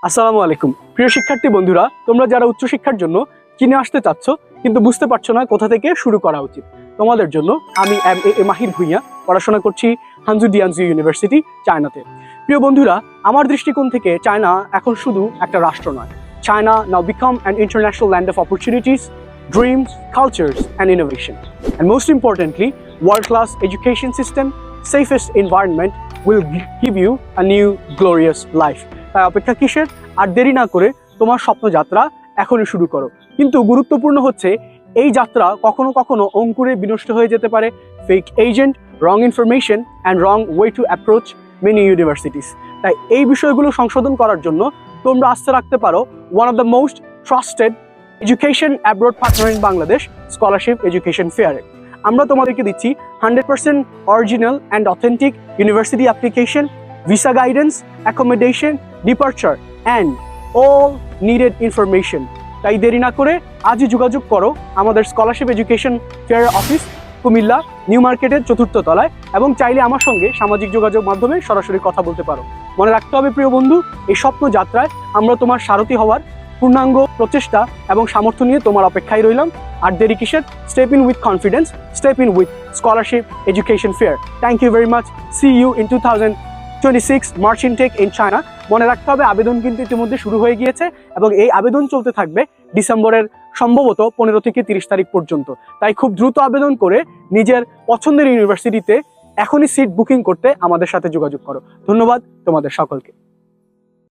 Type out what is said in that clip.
আসসালামু আলাইকুম প্রিয় শিক্ষার্থী বন্ধুরা, তোমরা যারা উচ্চশিক্ষার জন্য চীনে আসতে চাচ্ছ কিন্তু বুঝতে পারছো না কোথা থেকে শুরু করা উচিত, তোমাদের জন্য আমি এম মাহির ভুঁইয়া পড়াশোনা করছি হানজু ডিয়ানজু ইউনিভার্সিটি, চায়নাতে। প্রিয় বন্ধুরা, আমার দৃষ্টিকোণ থেকে চায়না এখন শুধু একটা রাষ্ট্র নয়। China now become an international land of opportunities, dreams, cultures, and innovation. And most importantly, world-class education system, safest environment will give you a new glorious life. তাই অপেক্ষা কিসের? আর দেরি না করে তোমার স্বপ্নযাত্রা এখনই শুরু করো। কিন্তু গুরুত্বপূর্ণ হচ্ছে এই যাত্রা কখনো কখনো অঙ্কুরে বিনষ্ট হয়ে যেতে পারে। Fake agent, wrong information and wrong way to approach many universities. তাই এই বিষয়গুলো সংশোধন করার জন্য তোমরা আস্থা রাখতে পারো one of the most trusted education abroad partner in Bangladesh, scholarship education ফেয়ারে। আমরা তোমাদেরকে দিচ্ছি 100% original and authentic university application, visa guidance, accommodation, departure and all needed information. তাই দেরি না করে আজই যোগাযোগ করো আমাদের scholarship education fair office, Comilla new মার্কেটের 4th তলায়, এবং চাইলে আমার সঙ্গে সামাজিক যোগাযোগ মাধ্যমে সরাসরি কথা বলতে পারো। মনে রাখতে হবে প্রিয় বন্ধু, এই স্বপ্ন যাত্রায় আমরা তোমার সারথি হওয়ার পূর্ণাঙ্গ প্রচেষ্টা এবং সামর্থ্য নিয়ে তোমার অপেক্ষায় রইলাম। আর দেরি কিসের? Step in with confidence, step in with scholarship education fair. Thank you very much. See you in 2026 March intake in China. মনে রাখতে হবে আবেদন কিন্তু ইতিমধ্যে শুরু হয়ে গিয়েছে এবং এই আবেদন চলতে থাকবে ডিসেম্বরের সম্ভবত 15 থেকে 30 তারিখ পর্যন্ত। তাই খুব দ্রুত আবেদন করে নিজের পছন্দের ইউনিভার্সিটিতে এখনই সিট বুকিং করতে আমাদের সাথে যোগাযোগ করো। ধন্যবাদ তোমাদের সকলকে।